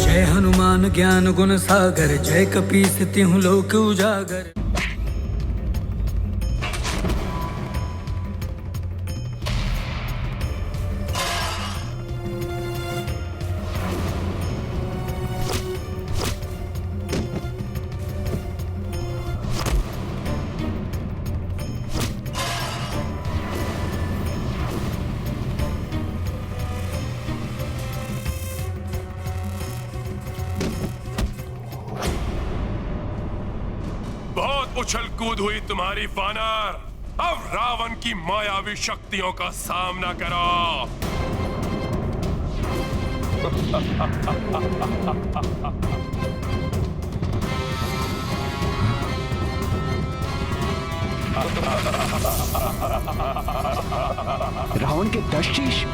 जय हनुमान ज्ञान गुण सागर, जय कपीस तिहुँ लोक उजागर। उछल कूद हुई तुम्हारी वानर, अब रावण की मायावी शक्तियों का सामना करो। रावण के 10 शीश।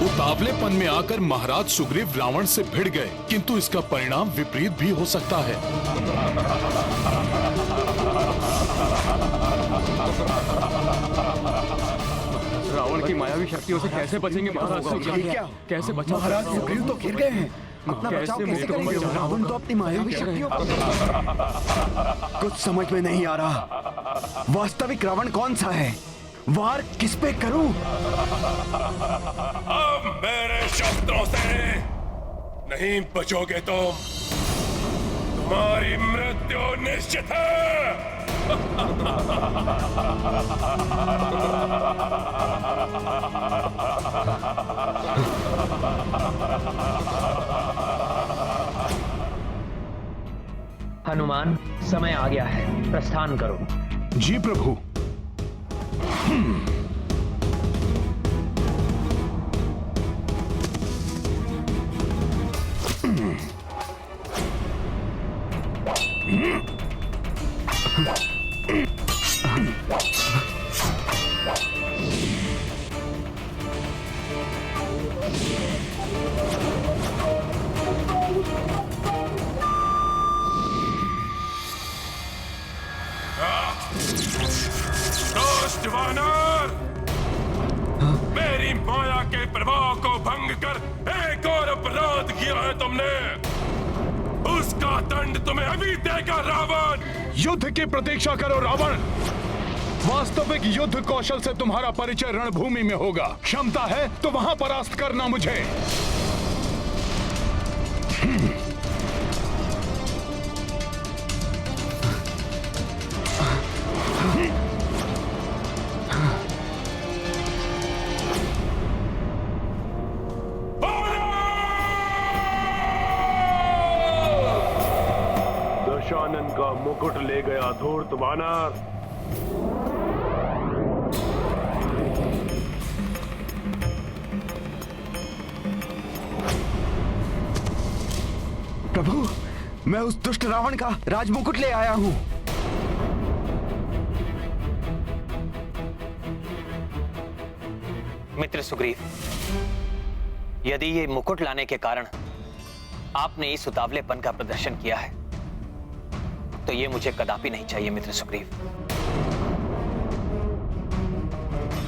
उतावलेपन में आकर महाराज सुग्रीव रावण से भिड़ गए, किंतु इसका परिणाम विपरीत भी हो सकता है। रावण की मायावी शक्तियों से कैसे बचेंगे महाराज? कैसे बचा? महाराज सुग्रीव तो गिर गए हैं, अपना बचाव कैसे करेंगे? रावण तो अपनी मायावी शक्तियों कुछ समझ में नहीं आ रहा। वास्तविक रावण कौन सा है? वार किस पे करूं? अब मेरे शस्त्रों से नहीं बचोगे तुम, तुम्हारी मृत्यु निश्चित है। हनुमान, समय आ गया है, प्रस्थान करो। जी प्रभु। दुष्ट वानर, मेरी माया के प्रभाव को भंग कर एक और अपराध किया है तुमने, उसका दंड तुम्हें अभी देगा रावण। युद्ध की प्रतीक्षा करो रावण। वास्तविक युद्ध कौशल से तुम्हारा परिचय रणभूमि में होगा। क्षमता है तो वहां परास्त करना मुझे। दशानन का मुकुट ले गया धूर्त वानर। प्रभु, मैं उस दुष्ट रावण का राजमुकुट ले आया हूं। मित्र सुग्रीव, यदि ये मुकुट लाने के कारण आपने इस उतावलेपन का प्रदर्शन किया है तो ये मुझे कदापि नहीं चाहिए मित्र सुग्रीव।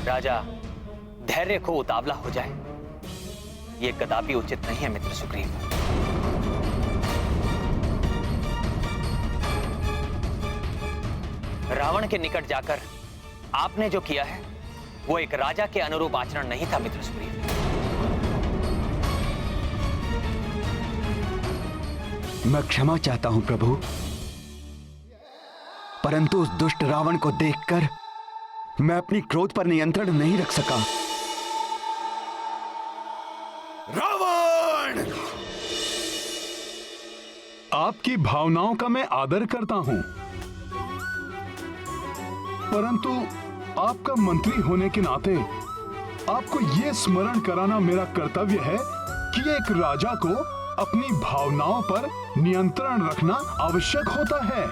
राजा धैर्य खो उतावला हो जाए, ये कदापि उचित नहीं है मित्र सुग्रीव। रावण के निकट जाकर आपने जो किया है वो एक राजा के अनुरूप आचरण नहीं था मित्र सुग्रीव। मैं क्षमा चाहता हूं प्रभु, परंतु उस दुष्ट रावण को देखकर मैं अपनी क्रोध पर नियंत्रण नहीं रख सका। रावण! आपकी भावनाओं का मैं आदर करता हूं, परंतु आपका मंत्री होने के नाते आपको यह स्मरण कराना मेरा कर्तव्य है कि एक राजा को अपनी भावनाओं पर नियंत्रण रखना आवश्यक होता है,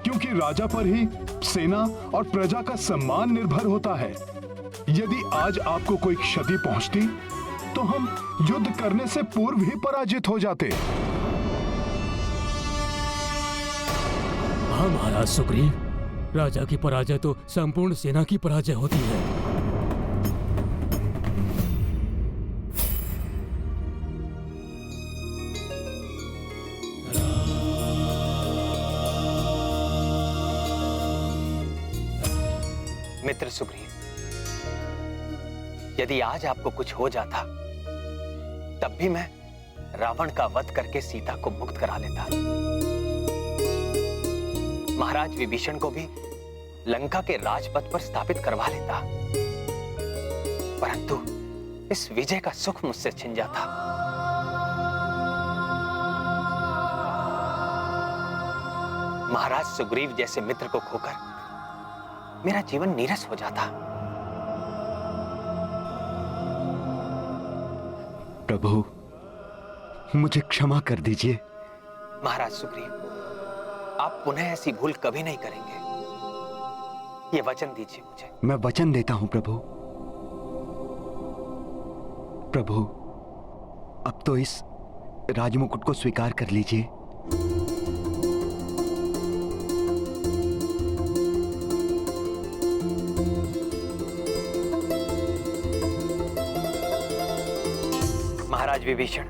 क्योंकि राजा पर ही सेना और प्रजा का सम्मान निर्भर होता है। यदि आज आपको कोई क्षति पहुंचती तो हम युद्ध करने से पूर्व ही पराजित हो जाते। हाँ महाराज सुग्रीव, राजा की पराजय तो संपूर्ण सेना की पराजय होती है। मित्र सुग्रीव, यदि आज आपको कुछ हो जाता तब भी मैं रावण का वध करके सीता को मुक्त करा लेता। महाराज विभीषण को भी लंका के राजपथ पर स्थापित करवा लेता, परंतु इस विजय का सुख मुझसे छिन जाता। महाराज सुग्रीव जैसे मित्र को खोकर मेरा जीवन नीरस हो जाता। प्रभु, मुझे क्षमा कर dीजिए। महाराज सुग्रीव, आप पुनः ऐसी भूल कभी नहीं करेंगे, ये वचन दीजिए मुझे। मैं वचन देता हूं प्रभु। प्रभु, अब तो इस राजमुकुट को स्वीकार कर लीजिए। महाराज विभीषण,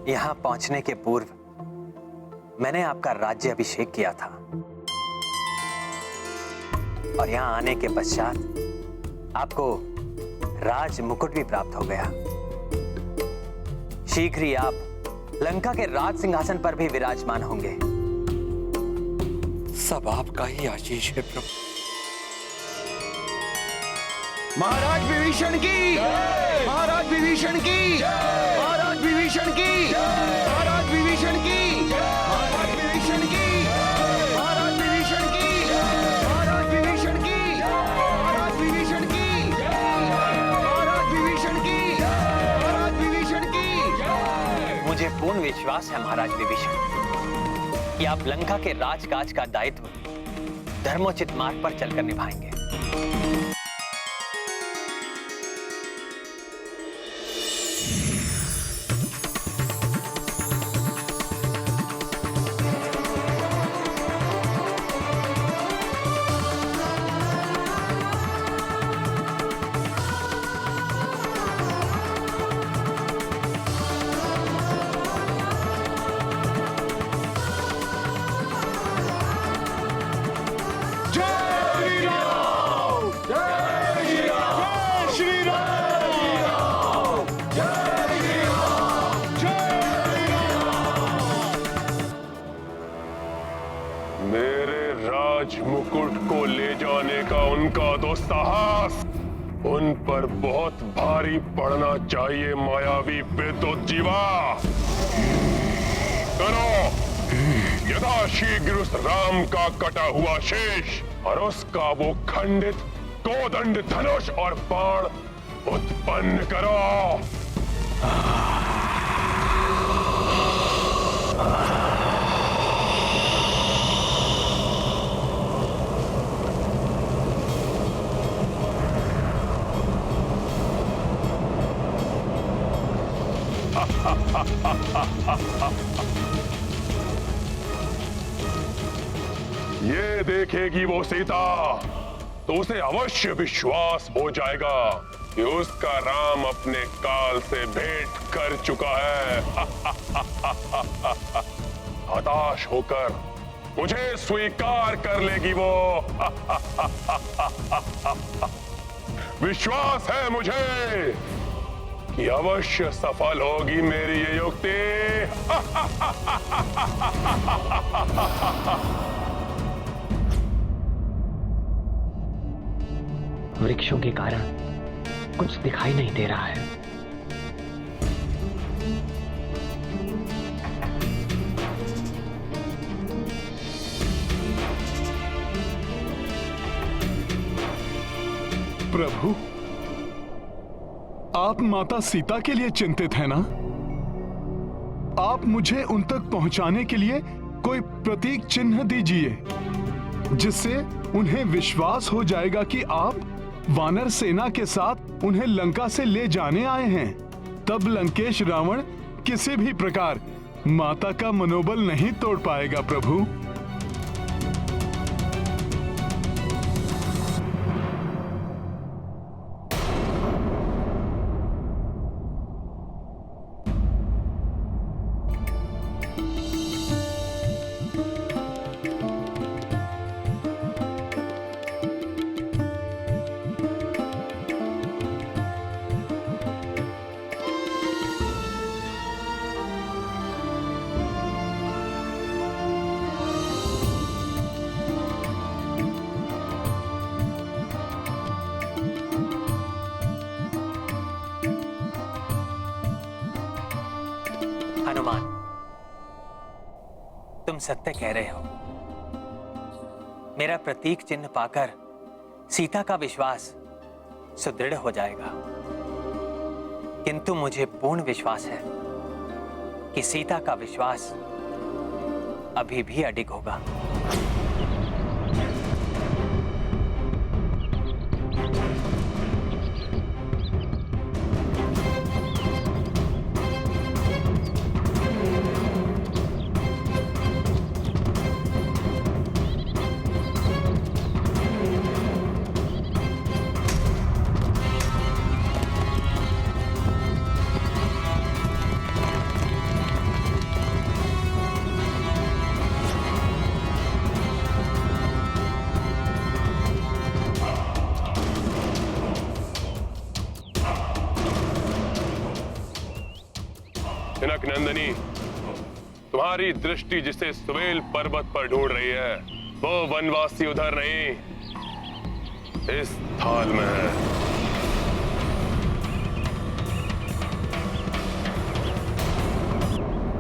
यहां पहुंचने के पूर्व मैंने आपका राज्य अभिषेक किया था और यहां आने के पश्चात आपको राज मुकुट भी प्राप्त हो गया। शीघ्र ही आप लंका के राज सिंहासन पर भी विराजमान होंगे। सब आपका ही आशीष है प्रभु। महाराज विभीषण की, महाराज विभीषण की, महाराज विभीषण की, महाराज विभीषण की, महाराज विभीषण की, महाराज विभीषण की, महाराज विभीषण की, महाराज विभीषण की, महाराज विभीषण की, महाराज विभीषण की। मुझे पूर्ण विश्वास है महाराज विभीषण कि आप लंका के राजकाज का दायित्व धर्मोचित मार्ग पर चलकर निभाएंगे। मुकुट को ले जाने का उनका तो साहस उन पर बहुत भारी पड़ना चाहिए। मायावी बेदोत जीवा, करो यथाशीघ्र उस राम का कटा हुआ शेष और उसका वो खंडित कोदंड धनुष और बाण उत्पन्न करो। ये देखेगी वो सीता तो उसे अवश्य विश्वास हो जाएगा कि उसका राम अपने काल से भेंट कर चुका है। हताश होकर मुझे स्वीकार कर लेगी वो। विश्वास है मुझे कि अवश्य सफल होगी मेरी ये युक्ति। वृक्षों के कारण कुछ दिखाई नहीं दे रहा है, प्रभु, आप माता सीता के लिए चिंतित हैं ना? आप मुझे उन तक पहुंचाने के लिए कोई प्रतीक चिन्ह दीजिए, जिससे उन्हें विश्वास हो जाएगा कि आप वानर सेना के साथ उन्हें लंका से ले जाने आए हैं। तब लंकेश रावण किसी भी प्रकार माता का मनोबल नहीं तोड़ पाएगा प्रभु। हनुमान, तुम सत्य कह रहे हो। मेरा प्रतीक चिन्ह पाकर सीता का विश्वास सुदृढ़ हो जाएगा, किंतु मुझे पूर्ण विश्वास है कि सीता का विश्वास अभी भी अडिग होगा। जनक नंदिनी, तुम्हारी दृष्टि जिसे सुवेल पर्वत पर ढूंढ रही है, वो वनवासी उधर नहीं, इस थाल में है।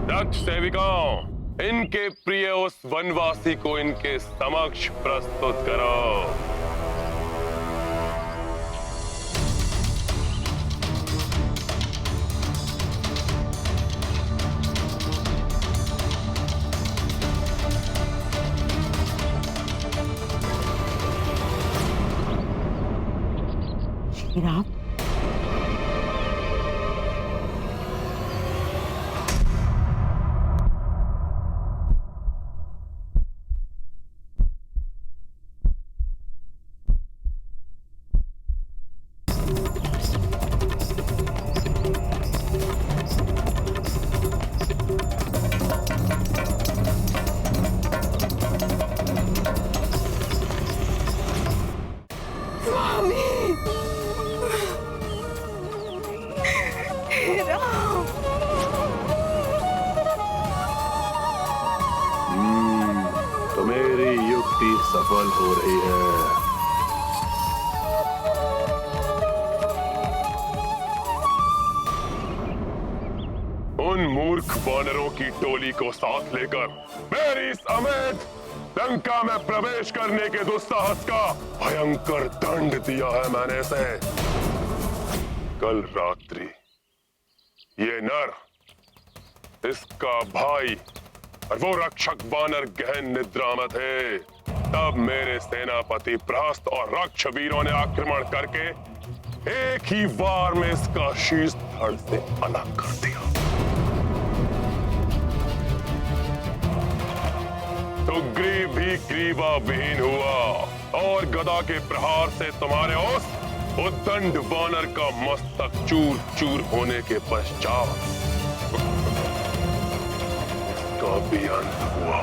दक्ष सेविकाओं, इनके प्रिय उस वनवासी को इनके समक्ष प्रस्तुत करो। राम, तो मेरी युक्ति सफल हो रही है। उन मूर्ख वानरों की टोली को साथ लेकर मेरी समेत लंका में प्रवेश करने के दुस्साहस का भयंकर दंड दिया है मैंने इसे। कल रात्रि ये नर, इसका भाई और वो रक्षक वानर गहन निद्रा में थे। तब मेरे सेनापति प्रहस्त और रक्ष वीरों ने आक्रमण करके एक ही वार में इसका शीश धड़ से अलग कर दिया। सुग्रीव भी ग्रीवा विहीन हुआ और गदा के प्रहार से तुम्हारे उस उद्दंड वानर का मस्तक चूर चूर होने के पश्चात इसका भी अंत हुआ।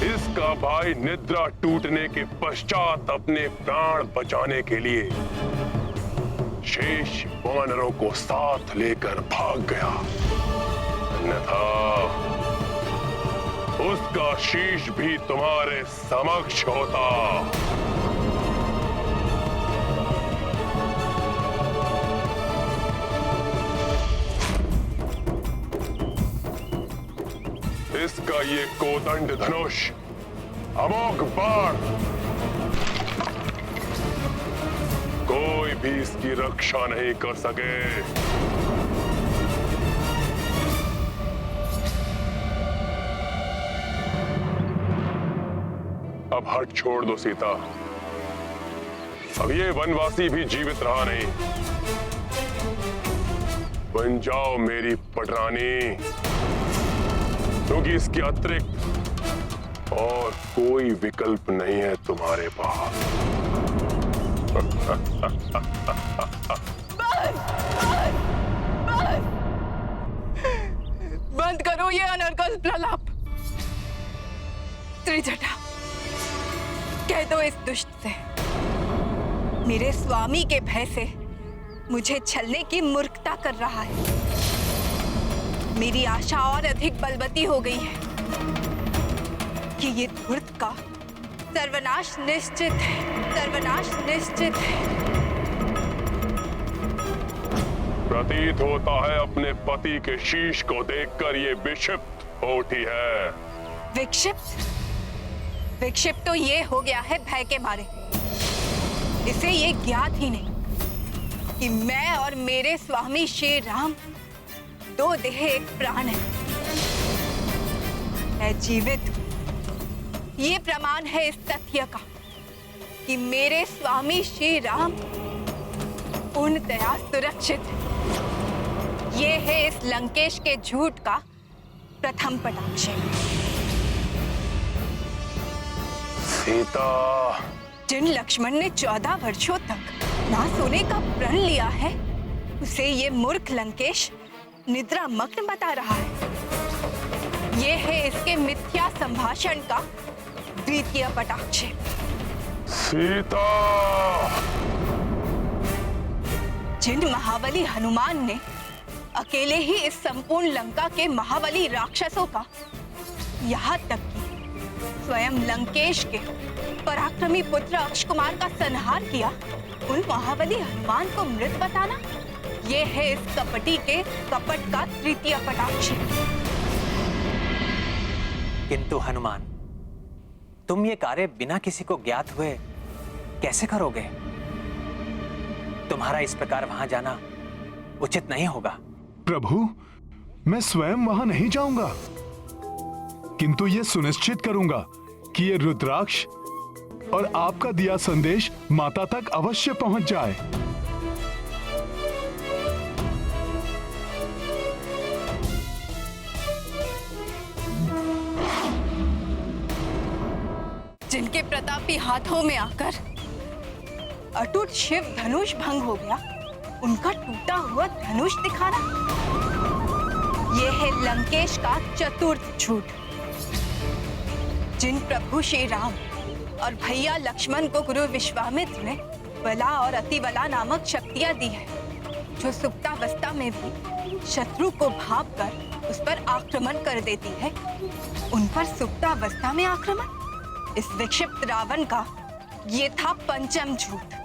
इसका भाई निद्रा टूटने के पश्चात अपने प्राण बचाने के लिए शेष वानरों को साथ लेकर भाग गया, अन्यथा उसका शीश भी तुम्हारे समक्ष होता। इसका ये कोदंड धनुष, अमोघ बाण कोई भी इसकी रक्षा नहीं कर सके। अब हट छोड़ दो सीता। अब ये वनवासी भी जीवित रहा नहीं। बन जाओ मेरी पटरानी, क्योंकि इसके अतिरिक्त और कोई विकल्प नहीं है तुम्हारे पास। बंद करो ये अनर्गल प्रलाप। त्रिजटा, कह दो इस दुष्ट से, मेरे स्वामी के भय से मुझे छलने की मूर्खता कर रहा है। मेरी आशा और अधिक बलवती हो गई है कि ये धूर्त का सर्वनाश निश्चित है, सर्वनाश निश्चित है। प्रतीत होता है अपने पति के शीश को देखकर ये विक्षिप्त हो उठी है। विक्षिप्त? विक्षिप्त तो ये हो गया है भय के मारे। इसे ये ज्ञात ही नहीं कि मैं और मेरे स्वामी श्री राम दो देह एक प्राण है। मैं जीवित हूं। ये प्रमाण है इस तथ्य का कि मेरे स्वामी श्री राम पूर्णतया सुरक्षित है। ये है इस लंकेश के झूठ का प्रथम पटाक्ष। सीता, जिन लक्ष्मण ने 14 वर्षों तक ना सोने का प्रण लिया है, उसे ये मूर्ख लंकेश निद्रा मग्न बता रहा है। ये है इसके मिथ्या संभाषण का द्वितीय पटाक्ष। सीता, जिन महाबली हनुमान ने अकेले ही इस संपूर्ण लंका के महाबली राक्षसों का, यहाँ तक कि स्वयं लंकेश के पराक्रमी पुत्र अक्षकुमार का संहार किया, उन महाबली हनुमान को मृत बताना, ये है इस कपटी के कपट का तृतीय पटाक्ष। किंतु हनुमान, तुम ये कार्य बिना किसी को ज्ञात हुए कैसे करोगे? तुम्हारा इस प्रकार वहां जाना उचित नहीं होगा। प्रभु, मैं स्वयं वहां नहीं जाऊंगा, किंतु यह सुनिश्चित करूंगा कि ये रुद्राक्ष और आपका दिया संदेश माता तक अवश्य पहुंच जाए। जिनके प्रतापी हाथों में आकर अटूट शिव धनुष भंग हो गया, उनका टूटा हुआ धनुष दिखाना, यह है लंकेश का चतुर्थ झूठ। जिन प्रभु श्री राम और भैया लक्ष्मण को गुरु विश्वामित्र ने बला और अतिबला नामक शक्तियां दी है, जो सुप्तावस्था में भी शत्रु को भाप कर उस पर आक्रमण कर देती है, उन पर सुप्तावस्था में आक्रमण, इस विक्षिप्त रावण का ये था पंचम झूठ।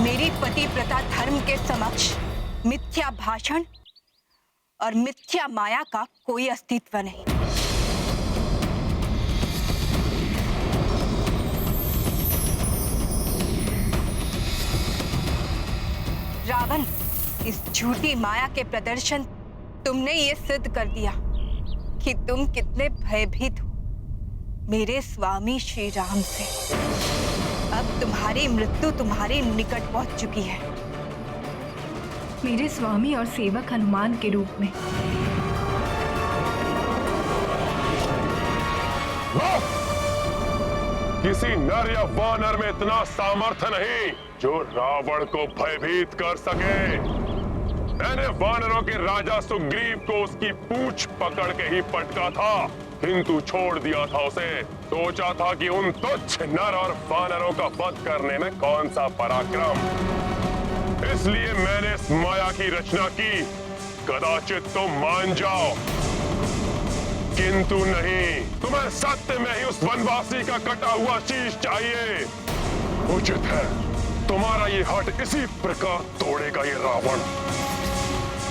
मेरी पतिव्रता धर्म के समक्ष मिथ्या भाषण और मिथ्या माया का कोई अस्तित्व नहीं। रावण, इस झूठी माया के प्रदर्शन तुमने ये सिद्ध कर दिया कि तुम कितने भयभीत हो मेरे स्वामी श्री राम से। अब तुम्हारी मृत्यु तुम्हारे निकट पहुंच चुकी है, मेरे स्वामी और सेवक हनुमान के रूप में। किसी नर या वानर में इतना सामर्थ्य नहीं जो रावण को भयभीत कर सके। मैंने वानरों के राजा सुग्रीव को उसकी पूंछ पकड़ के ही पटका था, किंतु छोड़ दिया था उसे। सोचा था कि उन तुच्छ नर और वानरों का वध करने में कौन सा पराक्रम, इसलिए मैंने इस माया की रचना की, कदाचित तुम मान जाओ, किंतु नहीं, तुम्हें सत्य में ही उस वनवासी का कटा हुआ शीश चाहिए। उचित है, तुम्हारा ये हट इसी प्रकार तोड़ेगा ये रावण।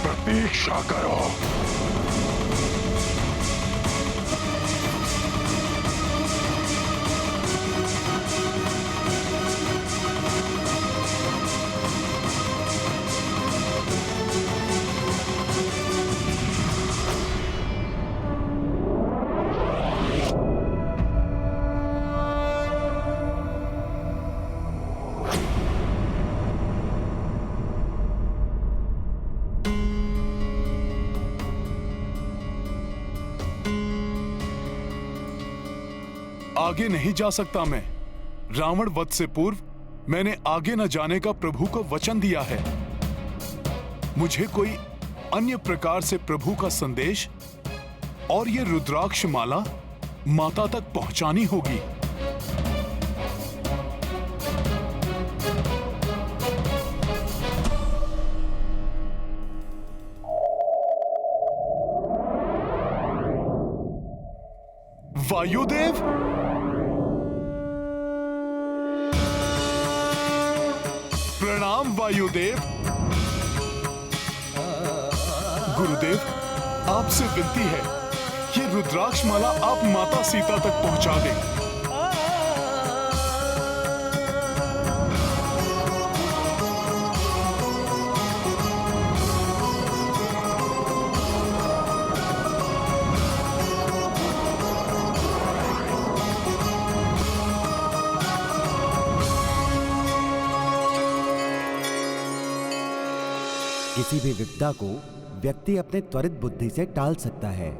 प्रतीक्षा करो। आगे नहीं जा सकता मैं। रावण वध से पूर्व मैंने आगे न जाने का प्रभु को वचन दिया है। मुझे कोई अन्य प्रकार से प्रभु का संदेश और ये रुद्राक्ष माला माता तक पहुंचानी होगी। वायुदेव, प्रणाम वायुदेव। गुरुदेव, आपसे विनती है, ये रुद्राक्ष माला आप माता सीता तक पहुंचा दें। किसी भी विपदा को व्यक्ति अपने त्वरित बुद्धि से टाल सकता है,